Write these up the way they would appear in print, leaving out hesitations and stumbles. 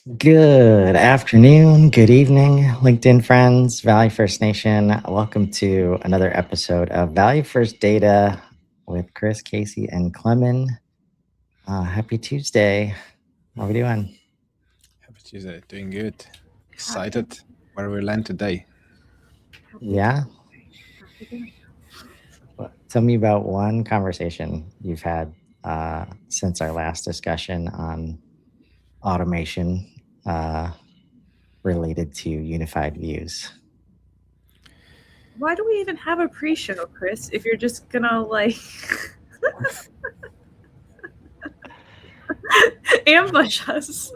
Good afternoon, good evening, LinkedIn friends, Valley First Nation. Welcome to another episode of Valley First Data with Chris, Casey, and Klemen. Happy Tuesday. How are we doing? Happy Tuesday. Doing good. Excited where we land today. Yeah. Tell me about one conversation you've had since our last discussion on automation related to unified views. Why do we even have a pre-show, Chris, if you're just gonna ambush us?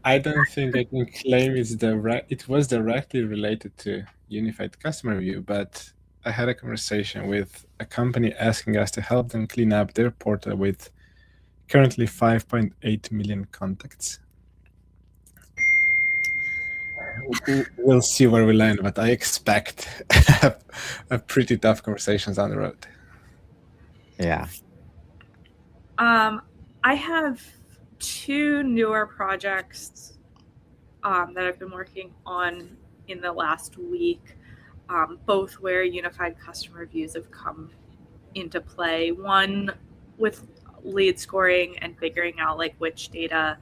I don't think I can claim it was directly related to unified customer view, but I had a conversation with a company asking us to help them clean up their portal with currently 5.8 million contacts. We'll see where we land, but I expect a pretty tough conversations on the road. Yeah. I have two newer projects that I've been working on in the last week, both where unified customer views have come into play. One with lead scoring and figuring out which data.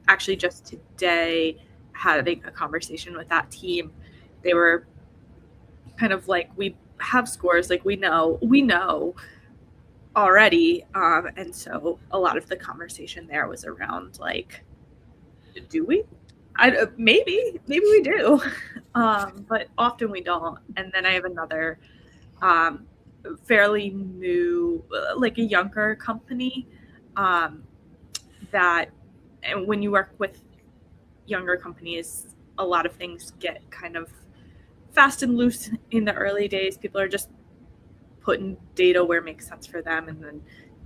Actually, just today, having a conversation with that team, they were kind of like, we have scores, we know already, and so a lot of the conversation there was around do we? Maybe we do, but often we don't. And then I have another fairly new, a younger company that, and when you work with younger companies, a lot of things get kind of fast and loose in the early days. People are just putting data where it makes sense for them and then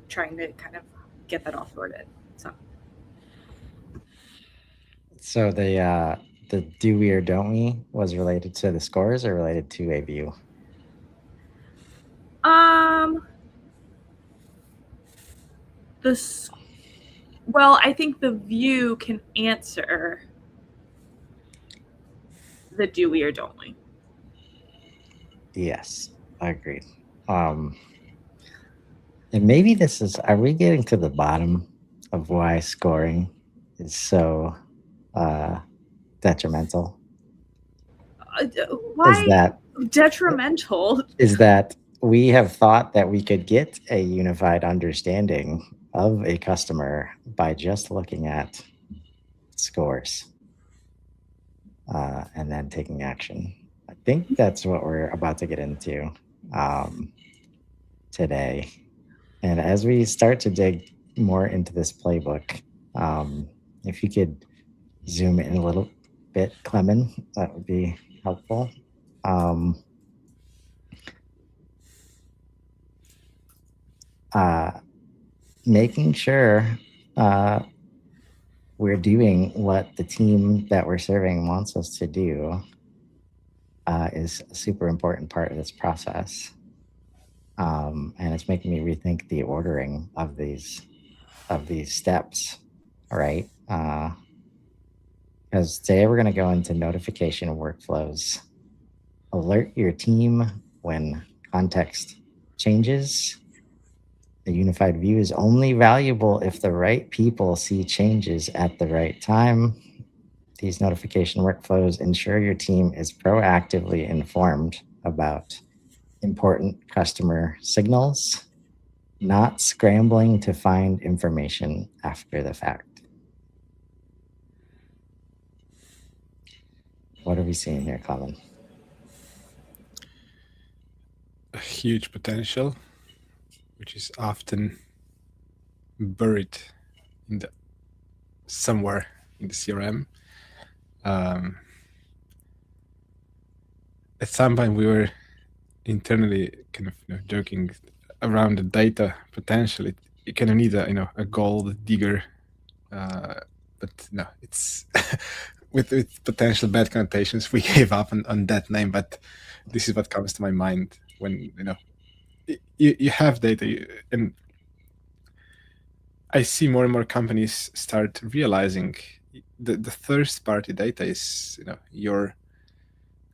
trying to kind of get that all sorted. So the do we or don't we was related to the scores or related to a view? Well, I think the view can answer the do we or don't we. Yes, I agree. And maybe are we getting to the bottom of why scoring is so detrimental? Why is that detrimental? Is that we have thought that we could get a unified understanding of a customer by just looking at scores and then taking action. I think that's what we're about to get into today. And as we start to dig more into this playbook, if you could zoom in a little bit, Klemen, that would be helpful. Making sure we're doing what the team that we're serving wants us to do is a super important part of this process. And it's making me rethink the ordering of these steps, right? Because today we're going to go into notification workflows. Alert your team when context changes. The unified view is only valuable if the right people see changes at the right time. These notification workflows ensure your team is proactively informed about important customer signals, not scrambling to find information after the fact. What are we seeing here, Klemen? A huge potential, which is often buried somewhere in the CRM. At some point, we were internally kind of joking around the data potential. You kind of need a gold digger, but no, it's with potential bad connotations. We gave up on that name, but this is what comes to my mind when you have data, and I see more and more companies start realizing the first-party data is your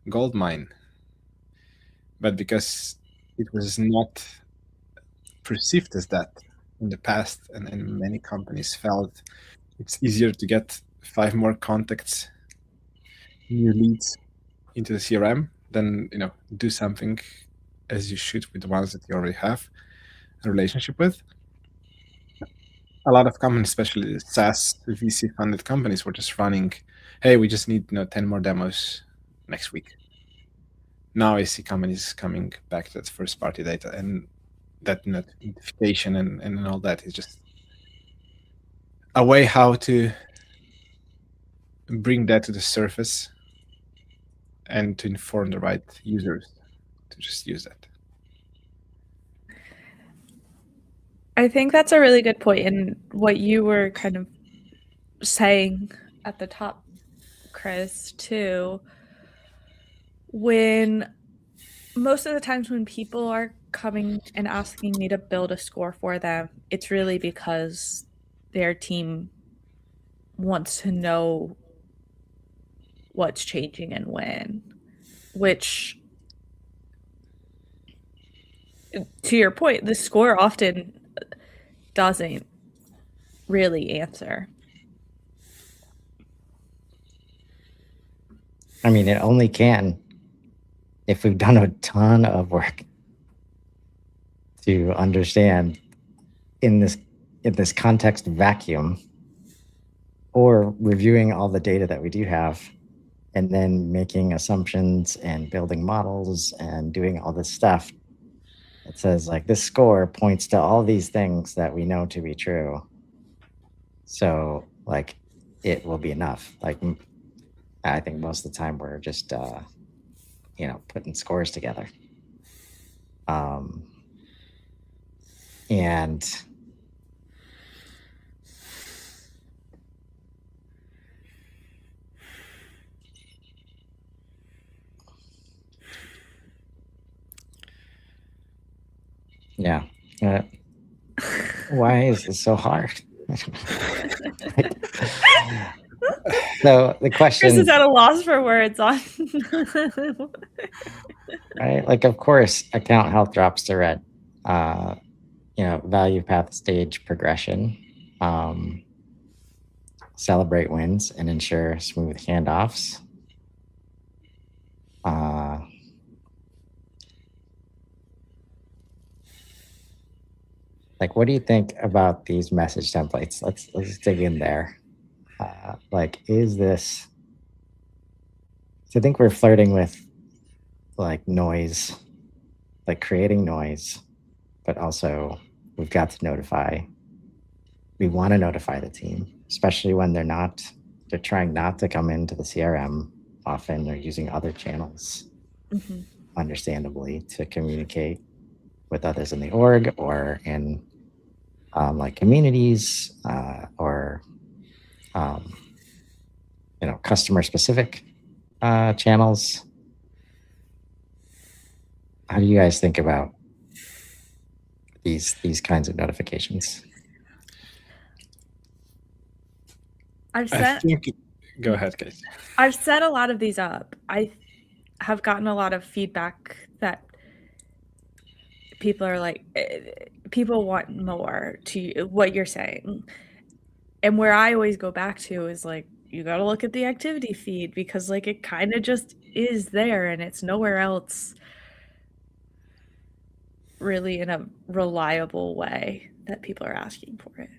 gold mine, but because it was not perceived as that in the past, and many companies felt it's easier to get 5 more contacts, new leads into the CRM than do something as you should with the ones that you already have a relationship with. A lot of companies, especially SaaS VC-funded companies, were just running, hey, we just need 10 more demos next week. Now I see companies coming back to that first-party data, and that identification and all that is just a way how to bring that to the surface and to inform the right users to just use that. I think that's a really good point. And what you were kind of saying at the top, Chris, too, when most of the times when people are coming and asking me to build a score for them, it's really because their team wants to know what's changing and when, which, to your point, the score often doesn't really answer. I mean, it only can if we've done a ton of work to understand in this context vacuum, or reviewing all the data that we do have and then making assumptions and building models and doing all this stuff. It says like this score points to all these things that we know to be true. So like it will be enough. Like I think most of the time we're just putting scores together. And yeah. Why is this so hard? So the question, Chris is at a loss for words on. right? Like, of course, account health drops to red. Value path stage progression, celebrate wins and ensure smooth handoffs. Like, what do you think about these message templates? Let's dig in there. Is this? So I think we're flirting with like noise, like creating noise, but also we've got to notify. We want to notify the team, especially when they're trying not to come into the CRM. Often they're using other channels, understandably, to communicate with others in the org or in like communities or customer specific channels. How do you guys think about these kinds of notifications? Go ahead, Kate. I've set a lot of these up. I have gotten a lot of feedback that people are like, people want more to what you're saying. And where I always go back to is like, you got to look at the activity feed because like it kind of just is there and it's nowhere else really in a reliable way that people are asking for it.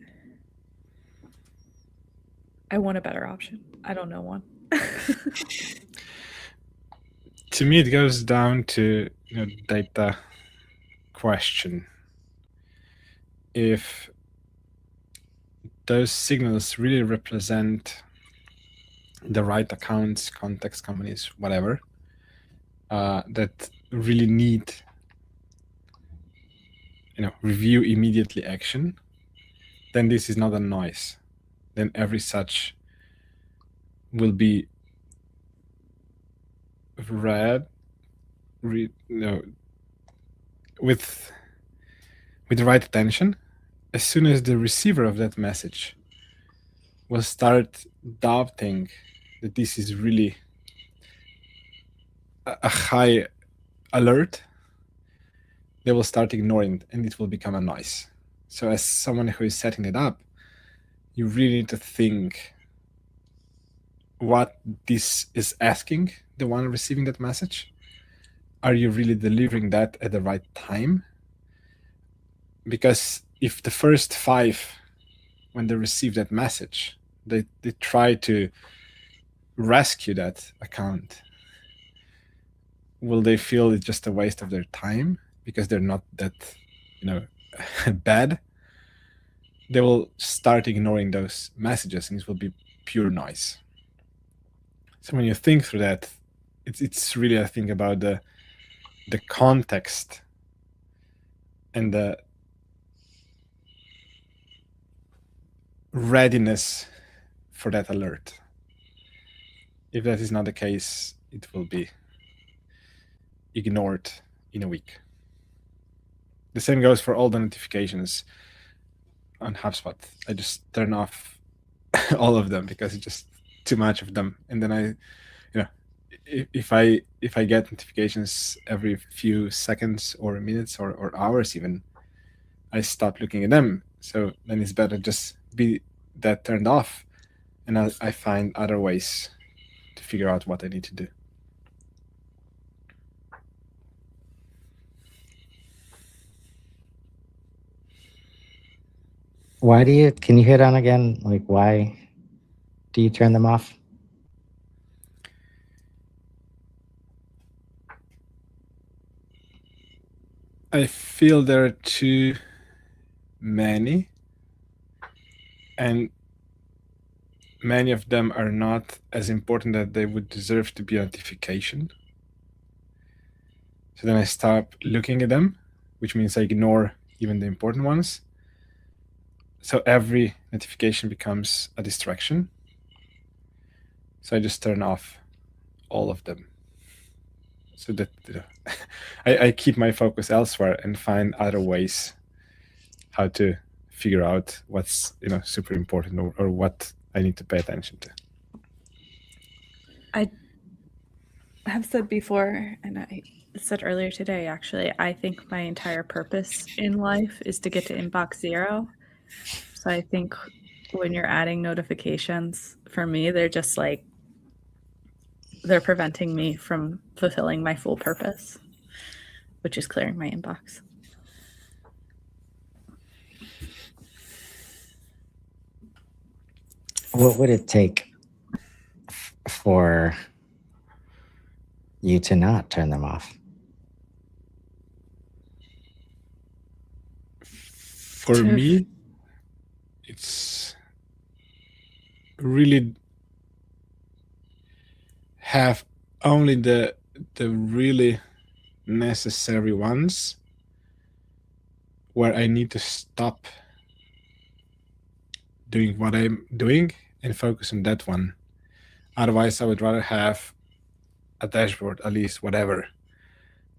I want a better option. I don't know one. To me, it goes down to data question. If those signals really represent the right accounts, contacts, companies, whatever, that really need review immediately action, then this is not a noise. Then every such will be read with the right attention as soon as the receiver of that message will start doubting that this is really a high alert, they will start ignoring it and it will become a noise. So as someone who is setting it up, you really need to think what this is asking the one receiving that message. Are you really delivering that at the right time? Because if the first 5, when they receive that message, they try to rescue that account, will they feel it's just a waste of their time because they're not that, bad? They will start ignoring those messages and it will be pure noise. So when you think through that, it's really, I think, about the context and the readiness for that alert. If that is not the case, it will be ignored in a week. The same goes for all the notifications on HubSpot. I just turn off all of them because it's just too much of them. And then if I get notifications every few seconds or minutes or hours even, I stop looking at them. So then it's better just be that turned off, and I find other ways to figure out what I need to do. Can you hit on again, like, why do you turn them off? I feel there are too many, and many of them are not as important that they would deserve to be a notification. So then I stop looking at them, which means I ignore even the important ones. So every notification becomes a distraction. So I just turn off all of them, so that I keep my focus elsewhere and find other ways how to figure out what's super important or what I need to pay attention to. I have said before, and I said earlier today, actually, I think my entire purpose in life is to get to inbox 0. So I think when you're adding notifications, for me, they're just like, they're preventing me from fulfilling my full purpose, which is clearing my inbox. What would it take for you to not turn them off? For me, it's really have only the really necessary ones where I need to stop doing what I'm doing and focus on that one. Otherwise, I would rather have a dashboard, at least whatever.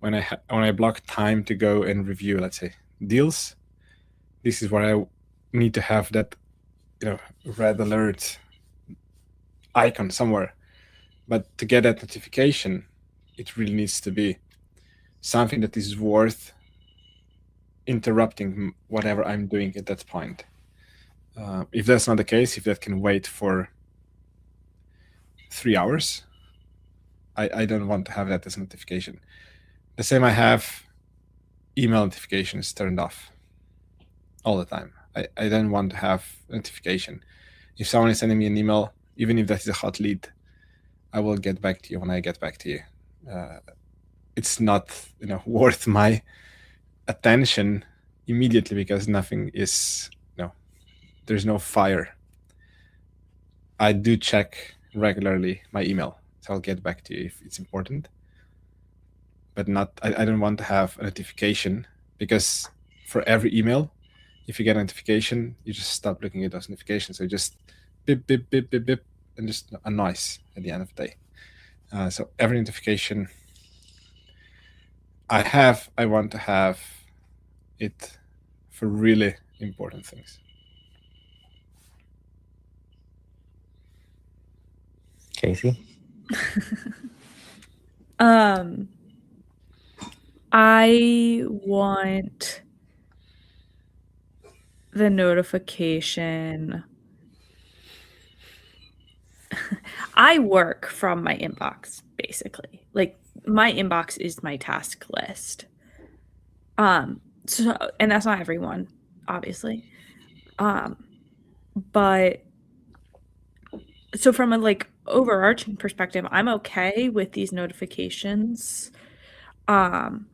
When I block time to go and review, let's say, deals, this is where I need to have that red alert icon somewhere. But to get that notification, it really needs to be something that is worth interrupting whatever I'm doing at that point. If that's not the case, if that can wait for 3 hours, I don't want to have that as a notification. The same, I have email notifications turned off all the time. I don't want to have notification. If someone is sending me an email, even if that is a hot lead, I will get back to you when I get back to you. It's not worth my attention immediately because nothing is, there's no fire. I do check regularly my email, so I'll get back to you if it's important. But I don't want to have a notification, because for every email, if you get a notification, you just stop looking at those notifications. So just beep, beep, beep, beep, beep, and just a noise at the end of the day. So every notification I want to have it for really important things. Casey? I want the notification. I work from my inbox, basically. Like, my inbox is my task list. So, and that's not everyone, obviously. But so from a like overarching perspective, I'm okay with these notifications. From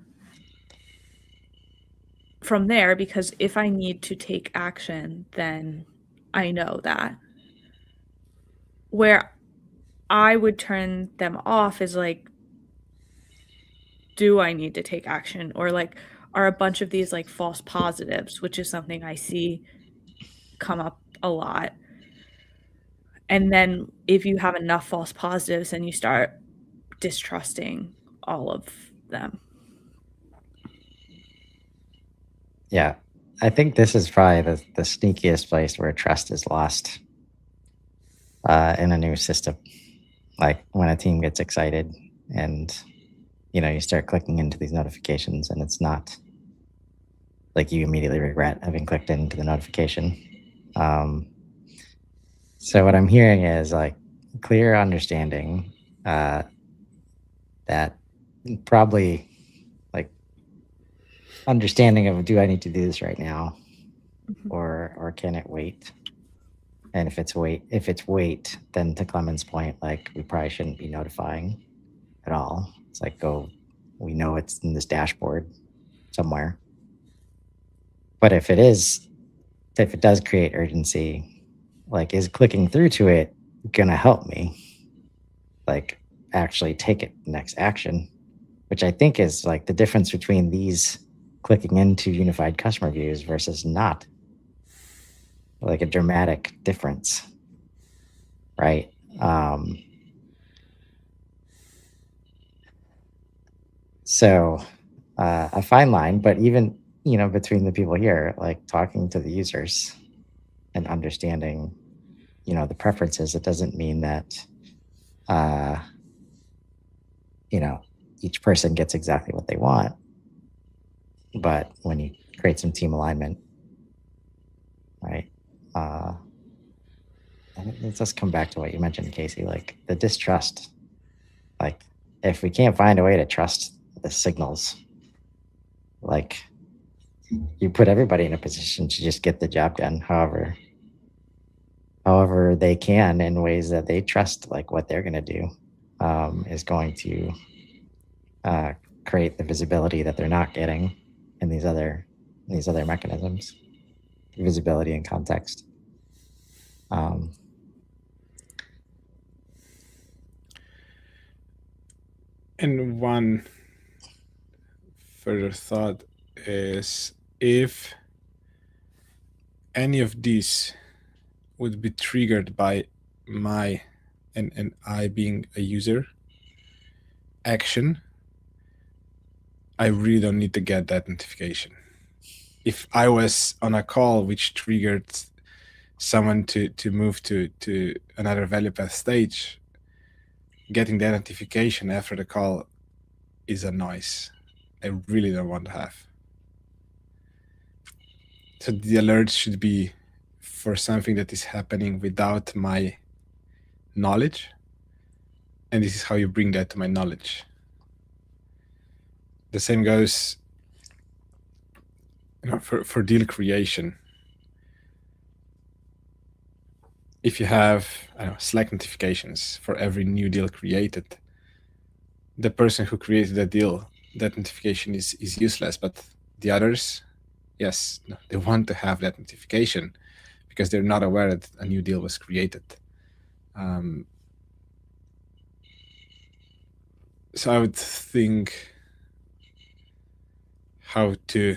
there, because if I need to take action, then I know that. Where I would turn them off is like, do I need to take action? Or like, are a bunch of these like false positives, which is something I see come up a lot. And then if you have enough false positives, then you start distrusting all of them. Yeah. I think this is probably the sneakiest place where trust is lost in a new system. Like when a team gets excited and, you start clicking into these notifications and it's not like you immediately regret having clicked into the notification. So what I'm hearing is like clear understanding that probably like understanding of, do I need to do this right now, or can it wait? And if it's wait, then to Clemen's point, like we probably shouldn't be notifying at all. It's like, we know it's in this dashboard somewhere. But if it does create urgency, like is clicking through to it gonna help me like actually take it next action, which I think is like the difference between these clicking into unified customer views versus not, like a dramatic difference, right? So a fine line, but even between the people here, like talking to the users and understanding the preferences, it doesn't mean that each person gets exactly what they want, but when you create some team alignment, right? Let's just come back to what you mentioned, Casey, like the distrust. Like if we can't find a way to trust the signals, like you put everybody in a position to just get the job done however they can, in ways that they trust, like what they're going to do is going to create the visibility that they're not getting in these other mechanisms, visibility and context. And one further thought is, if any of these would be triggered by my and I being a user action, I really don't need to get that notification. If I was on a call which triggered someone to move to another value path stage, getting that notification after the call is a noise I really don't want to have. So the alert should be for something that is happening without my knowledge, and this is how you bring that to my knowledge. The same goes for deal creation. If you have Slack notifications for every new deal created, the person who created that deal, that notification is useless, but the others, yes, they want to have that notification because they're not aware that a new deal was created. So I would think how to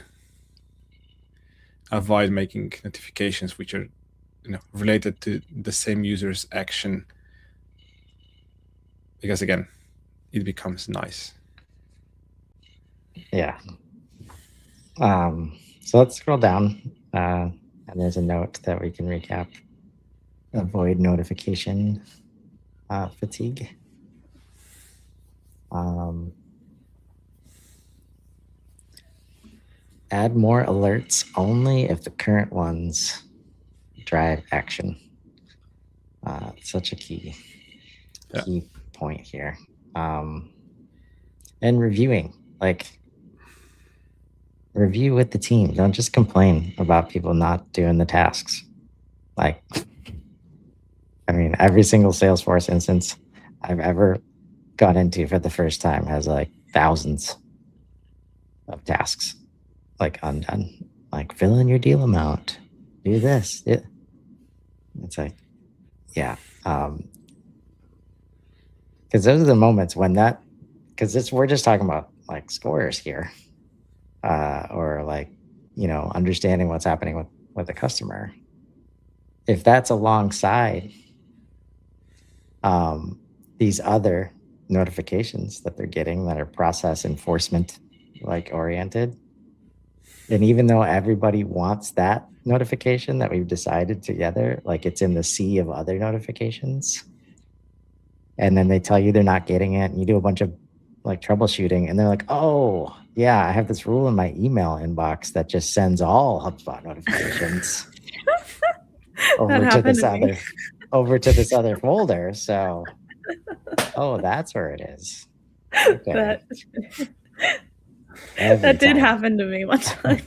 avoid making notifications which are related to the same user's action, because again, it becomes nice. Yeah. So let's scroll down. And there's a note that we can recap. Avoid notification fatigue. Add more alerts only if the current ones drive action. Such a key point here. And reviewing, like review with the team. Don't just complain about people not doing the tasks. Like, I mean, every single Salesforce instance I've ever gone into for the first time has like thousands of tasks, like undone. Like, fill in your deal amount, do this. It's like, yeah. Because those are the moments when we're just talking about like scores here, or like, understanding what's happening with the customer. If that's alongside these other notifications that they're getting that are process enforcement like oriented, and even though everybody wants that notification that we've decided together, like it's in the sea of other notifications, and then they tell you they're not getting it, and you do a bunch of like troubleshooting, and they're like, oh yeah, I have this rule in my email inbox that just sends all HubSpot notifications over to this other folder. So, that's where it is. Okay. That did happen to me one time.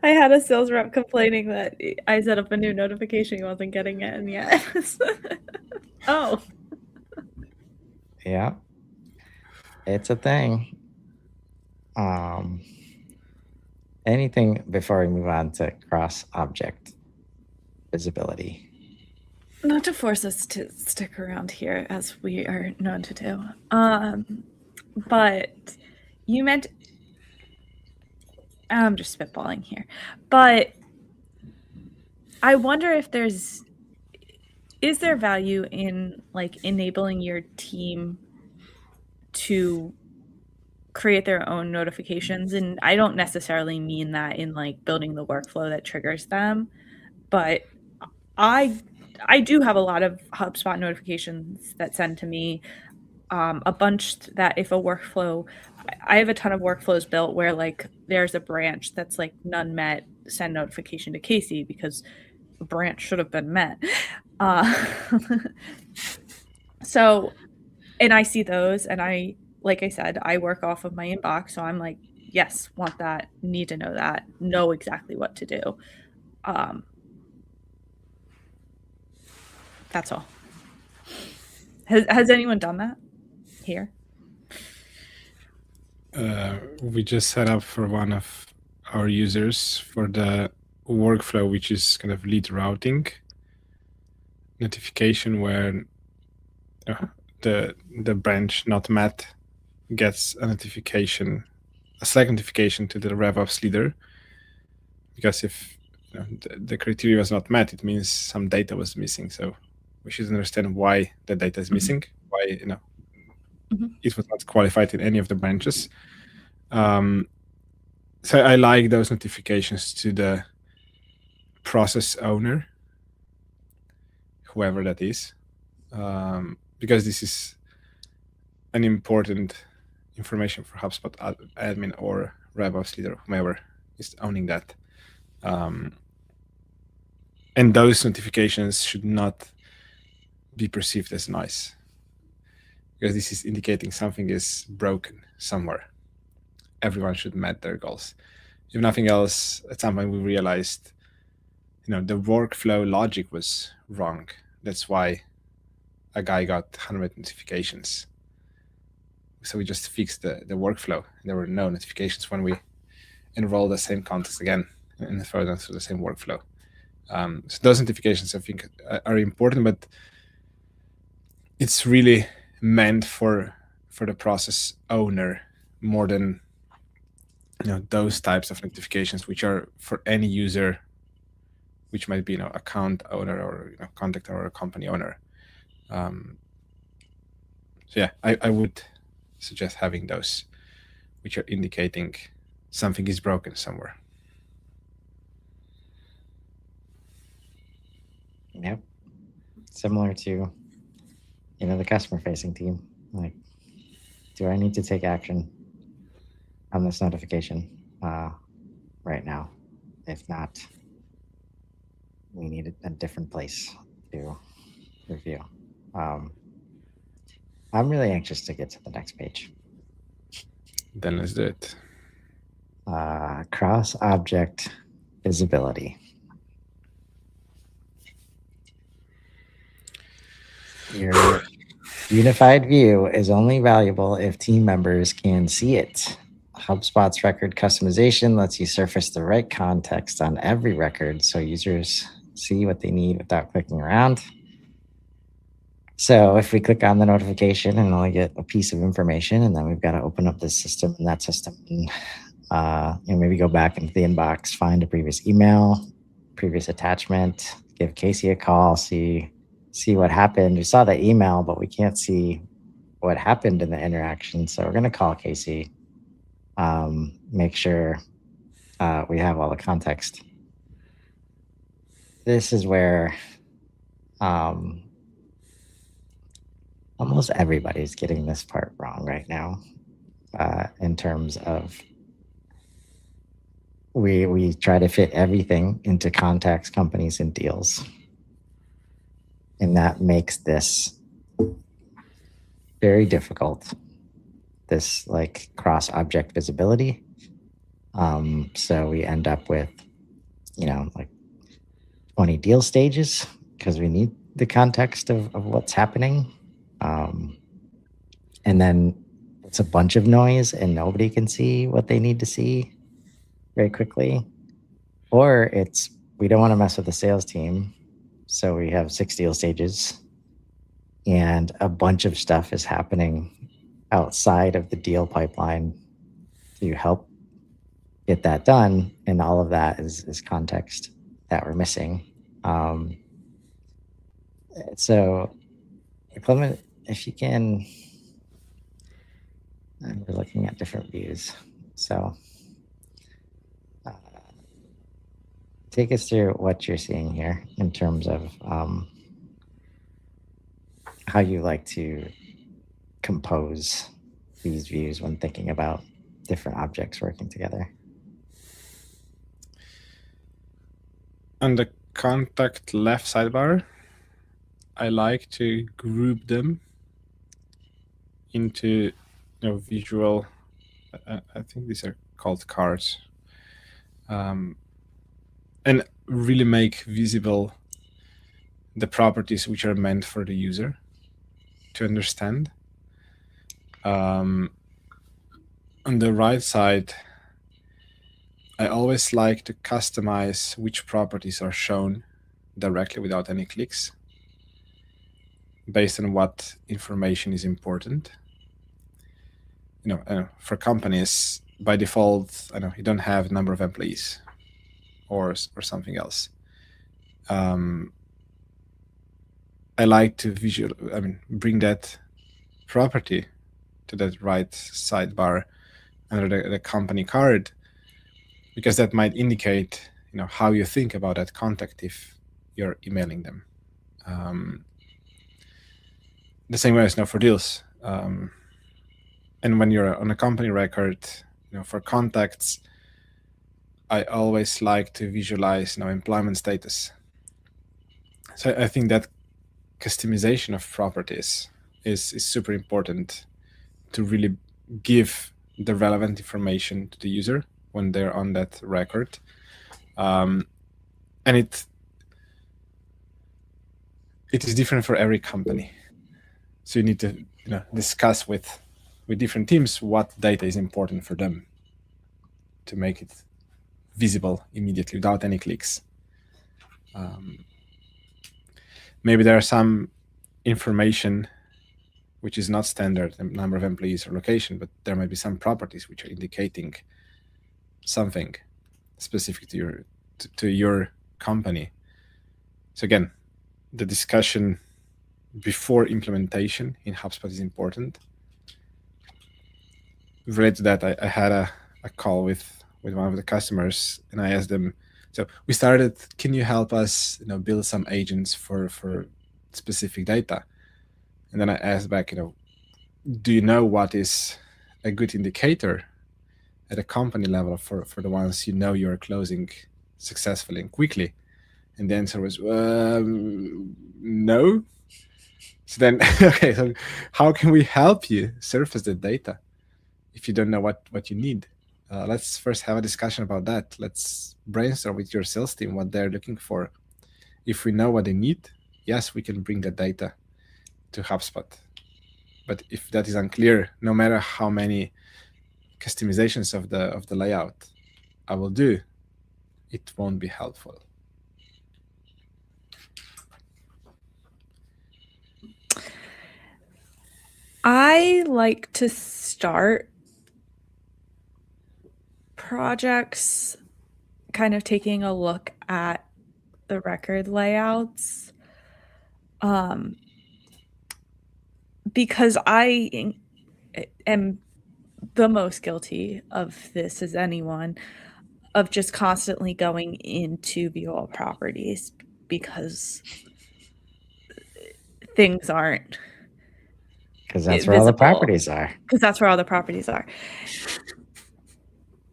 I had a sales rep complaining that I set up a new notification, he wasn't getting it, and yet. Oh. Yeah. It's a thing. Anything before we move on to cross-object visibility? Not to force us to stick around here, as we are known to do. But you meant, I'm just spitballing here, but I wonder if is there value in like enabling your team to create their own notifications? And I don't necessarily mean that in like building the workflow that triggers them, but I do have a lot of HubSpot notifications that send to me, a bunch that if a workflow, I have a ton of workflows built where like there's a branch that's like none met, send notification to Casey because the branch should have been met. So, and I see those, and like I said, I work off of my inbox, so I'm like, yes, want that, need to know that, know exactly what to do. That's all. Has anyone done that here? We just set up for one of our users for the workflow, which is kind of lead routing notification, where the branch not met gets a notification, a Slack notification to the RevOps leader, because if the criteria was not met, it means some data was missing. So we should understand why the data is missing, why it was not qualified in any of the branches. So I like those notifications to the process owner, whoever that is, because this is an important information for HubSpot admin or RevOps leader, whomever is owning that. And those notifications should not be perceived as nice, because this is indicating something is broken somewhere. Everyone should meet their goals. If nothing else, at some point we realized, the workflow logic was wrong. That's why a guy got 100 notifications. So we just fixed the workflow. There were no notifications when we enrolled the same context again and throw them through the same workflow. So those notifications, I think, are important, but it's really meant for the process owner more than those types of notifications, which are for any user, which might be account owner or contact or a company owner. So yeah, I would suggest having those, which are indicating something is broken somewhere. Yep. Similar to, the customer-facing team. Like, do I need to take action on this notification right now? If not, we need a different place to review. I'm really anxious to get to the next page. Then let's do it. Cross-object visibility. Your unified view is only valuable if team members can see it. HubSpot's record customization lets you surface the right context on every record so users see what they need without clicking around. So if we click on the notification and only get a piece of information, and then we've got to open up this system and that system, and maybe go back into the inbox, find a previous email, previous attachment, give Casey a call, see what happened. We saw the email, but we can't see what happened in the interaction. So we're going to call Casey, make sure we have all the context. This is where almost everybody's getting this part wrong right now, in terms of we try to fit everything into contacts, companies, and deals. And that makes this very difficult, this like cross-object visibility. So we end up with, like 20 deal stages because we need the context of what's happening. And then it's a bunch of noise and nobody can see what they need to see very quickly. Or it's, we don't want to mess with the sales team. So we have 6 deal stages and a bunch of stuff is happening outside of the deal pipeline to help get that done. And all of that is context that we're missing. So Klemen, if you can, we're looking at different views. So take us through what you're seeing here in terms of how you like to compose these views when thinking about different objects working together. On the contact left sidebar, I like to group them into visual, I think these are called cards, and really make visible the properties which are meant for the user to understand. On the right side, I always like to customize which properties are shown directly without any clicks based on what information is important. For companies, by default, you don't have a number of employees or something else. I like to bring that property to that right sidebar under the company card, because that might indicate, how you think about that contact if you're emailing them. The same way as for deals. And when you're on a company record, for contacts, I always like to visualize, employment status. So I think that customization of properties is super important to really give the relevant information to the user when they're on that record. And it is different for every company. So you need to discuss with different teams what data is important for them to make it visible immediately without any clicks. Maybe there are some information which is not standard, the number of employees or location, but there might be some properties which are indicating something specific to your company. So again, the discussion before implementation in HubSpot is important. Related to that, I had a call with one of the customers, and I asked them, So we started, can you help us, build some agents for specific data? And then I asked back, do you know what is a good indicator at a company level for the ones you're closing successfully and quickly? And the answer was, no. So then, okay, so how can we help you surface the data if you don't know what you need? Let's first have a discussion about that. Let's brainstorm with your sales team what they're looking for. If we know what they need, yes, we can bring the data to HubSpot. But if that is unclear, no matter how many customizations of the layout I will do, it won't be helpful. I like to start projects kind of taking a look at the record layouts, because I am the most guilty of this as anyone, of just constantly going into view all properties because things aren't, because that's where all the visible. properties are. because that's where all the properties are.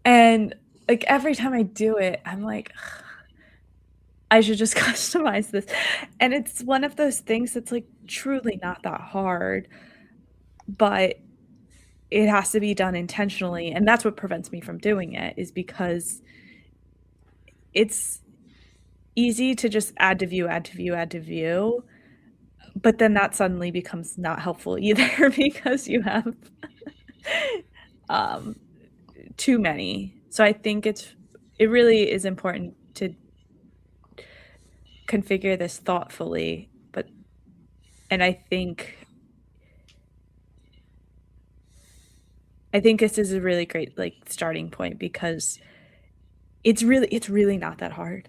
And like every time I do it, I'm like, "Ugh, I should just customize this." And it's one of those things that's like truly not that hard, but it has to be done intentionally. And that's what prevents me from doing it, is because it's easy to just add to view, add to view, add to view. But then that suddenly becomes not helpful either because you have too many. So I think it really is important to configure this thoughtfully. And I think this is a really great starting point, because it's really not that hard.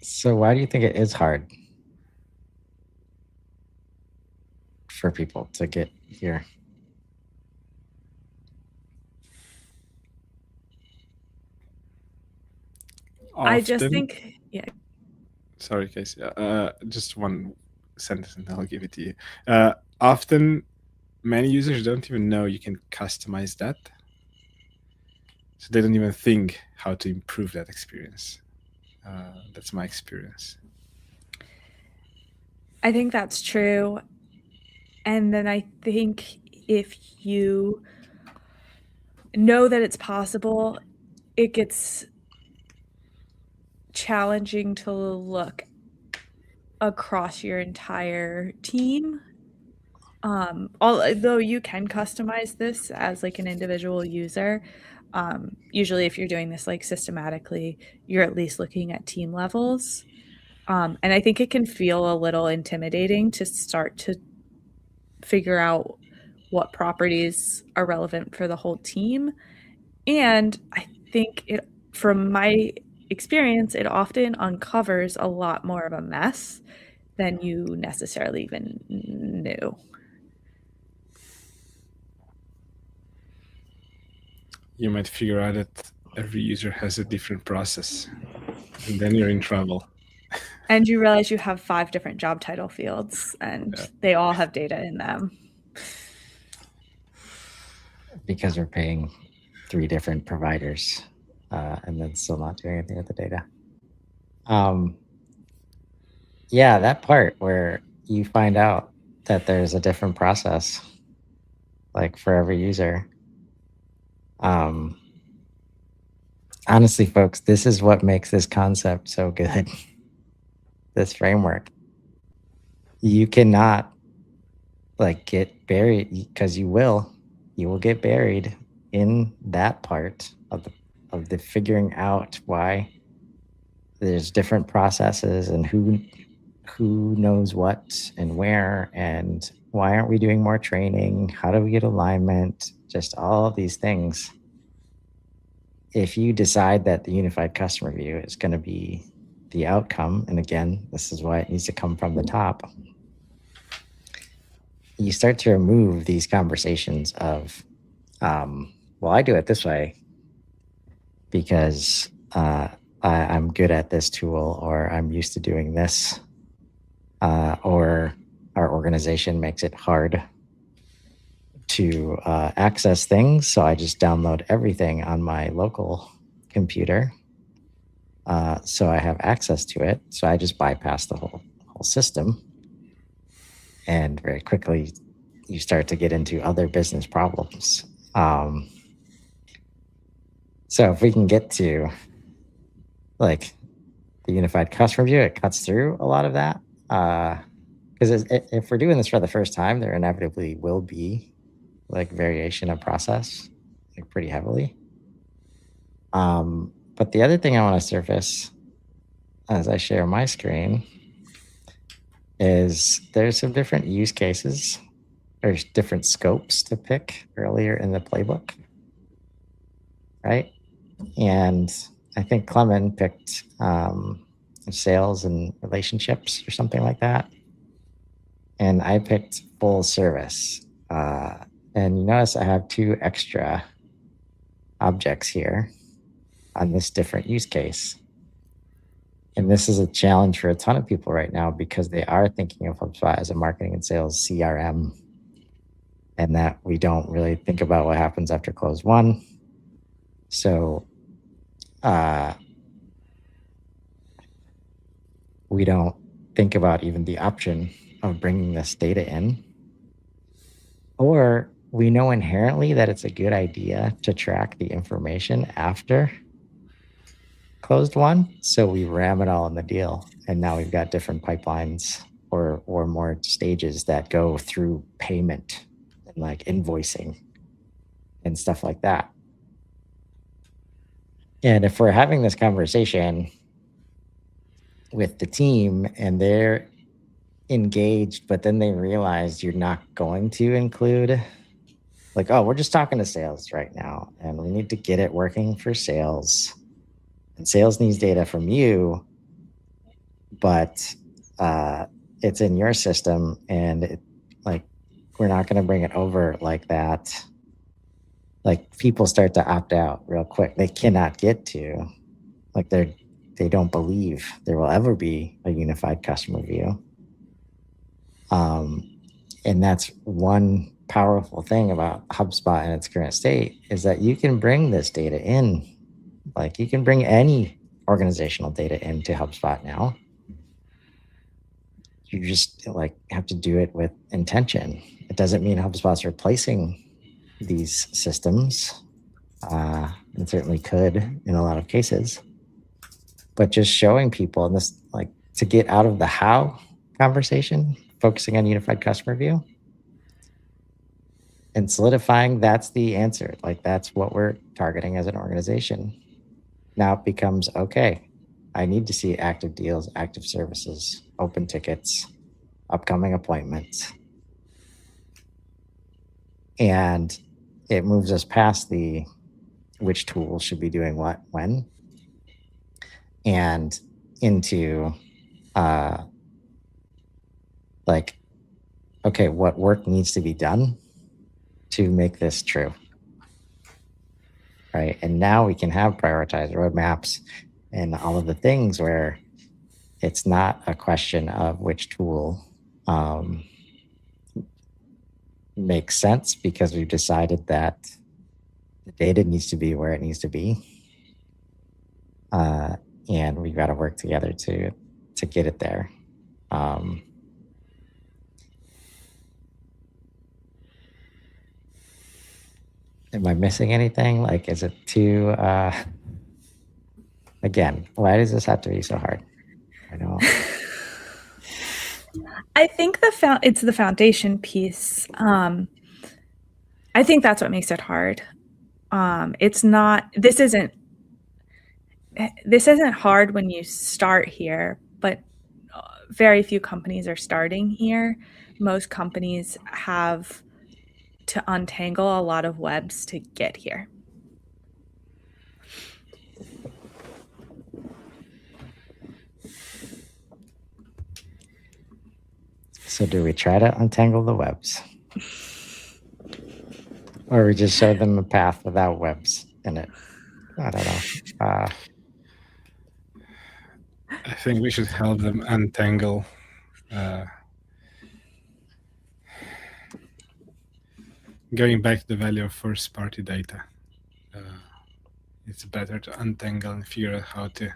So why do you think it is hard for people to get here? I just Often- think, yeah. Sorry, Casey. Just one sentence and I'll give it to you. Often, many users don't even know you can customize that. So they don't even think how to improve that experience. That's my experience. I think that's true. And then I think if you know that it's possible, it gets challenging to look across your entire team. Although you can customize this as like an individual user, usually if you're doing this like systematically, you're at least looking at team levels. And I think it can feel a little intimidating to start to figure out what properties are relevant for the whole team. And I think from my experience, it often uncovers a lot more of a mess than you necessarily even knew. You might figure out that every user has a different process, and then you're in trouble. And you realize you have 5 different job title fields, and they all have data in them. Because we're paying 3 different providers and then still not doing anything with the data. Yeah, that part where you find out that there's a different process, like for every user. Honestly, folks, this is what makes this concept so good. This framework. You cannot get buried, because you will get buried in that part of the figuring out why there's different processes and who knows what and where, and why aren't we doing more training? How do we get alignment? Just all of these things. If you decide that the unified customer view is going to be the outcome, and again, this is why it needs to come from the top, you start to remove these conversations of, well, I do it this way because I'm good at this tool, or I'm used to doing this, or our organization makes it hard to access things, so I just download everything on my local computer, so I have access to it. So I just bypass the whole system, and very quickly you start to get into other business problems. So if we can get to like the unified customer view, it cuts through a lot of that. Because if we're doing this for the first time, there inevitably will be like variation of process, like pretty heavily. But the other thing I want to surface as I share my screen is there's some different use cases. There's different scopes to pick earlier in the playbook, right? And I think Klemen picked sales and relationships or something like that. And I picked full service. And you notice I have 2 extra objects here on this different use case. And this is a challenge for a ton of people right now because they are thinking of HubSpot as a marketing and sales CRM, and that we don't really think about what happens after close 1. So we don't think about even the option of bringing this data in. Or we know inherently that it's a good idea to track the information after closed 1. So we ram it all in the deal. And now we've got different pipelines or more stages that go through payment and like invoicing and stuff like that. And if we're having this conversation with the team and they're engaged, but then they realize you're not going to include, like, oh, we're just talking to sales right now, and we need to get it working for sales. And sales needs data from you, but it's in your system, and we're not going to bring it over like that. Like, people start to opt out real quick. They cannot get to, like, they don't believe there will ever be a unified customer view. And that's one powerful thing about HubSpot in its current state, is that you can bring this data in. Like, you can bring any organizational data into HubSpot now. You just have to do it with intention. It doesn't mean HubSpot's replacing these systems. It certainly could in a lot of cases. But just showing people, and this, to get out of the how conversation, focusing on unified customer view and solidifying that's the answer. That's what we're targeting as an organization. Now it becomes, okay, I need to see active deals, active services, open tickets, upcoming appointments. And it moves us past the which tool should be doing what, when, and into okay, what work needs to be done to make this true, right? And now we can have prioritized roadmaps and all of the things where it's not a question of which tool makes sense, because we've decided that the data needs to be where it needs to be, and we've got to work together to get it there. Am I missing anything? Is it too, again, why does this have to be so hard? I don't. I think it's the foundation piece. I think that's what makes it hard. It's not, this isn't hard when you start here, but very few companies are starting here. Most companies have to untangle a lot of webs to get here. So do we try to untangle the webs? Or we just show them a path without webs in it. I don't know. I think we should help them untangle going back to the value of first-party data. It's better to untangle and figure out how to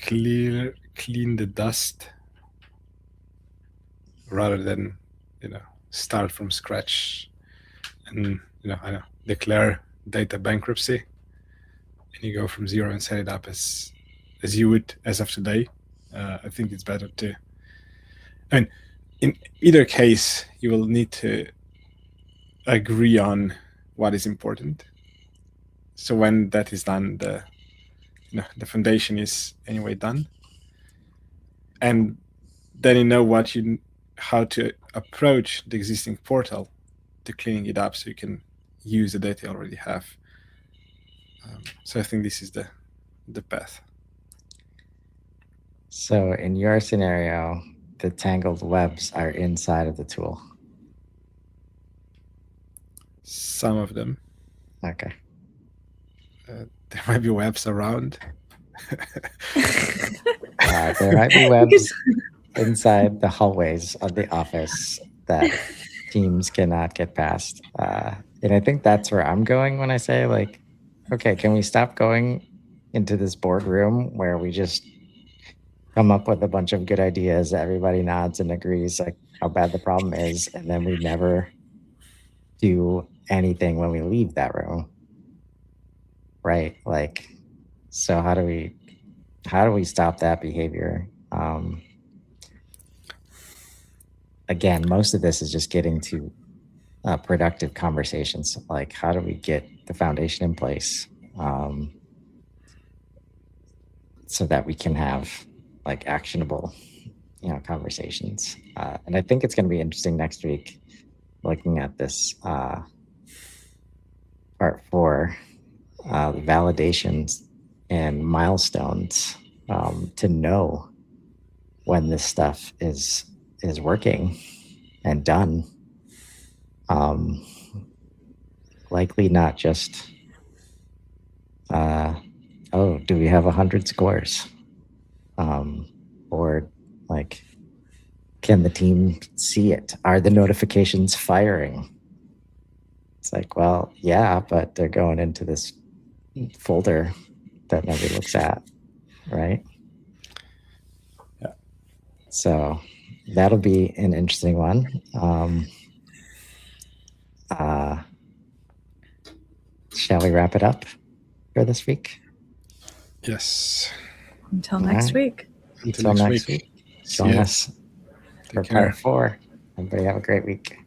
clean the dust rather than start from scratch and declare data bankruptcy, and you go from zero and set it up as you would as of today. I think it's better to, and in either case you will need to agree on what is important. So when that is done, the foundation is anyway done, and then you know how to approach the existing portal to cleaning it up so you can use the data you already have. So I think this is the path. So in your scenario, the tangled webs are inside of the tool. Some of them. Okay. There might be webs around. There might be webs inside the hallways of the office that teams cannot get past. And I think that's where I'm going when I say, like, okay, can we stop going into this boardroom where we just come up with a bunch of good ideas, everybody nods and agrees like how bad the problem is, and then we never do anything when we leave that room, right? Like, so how do we stop that behavior? Again, most of this is just getting to productive conversations. Like, how do we get the foundation in place so that we can have like actionable, conversations? And I think it's going to be interesting next week, looking at this part 4, validations and milestones to know when this stuff is working and done. Likely not just do we have 100 scores, or like, can the team see it? Are the notifications firing? It's like, well, yeah, but they're going into this folder that nobody looks at, right? Yeah. So that'll be an interesting one. Shall we wrap it up for this week? Yes. Until All next right. week. Until next week. Join us for Take care. part 4. Everybody have a great week.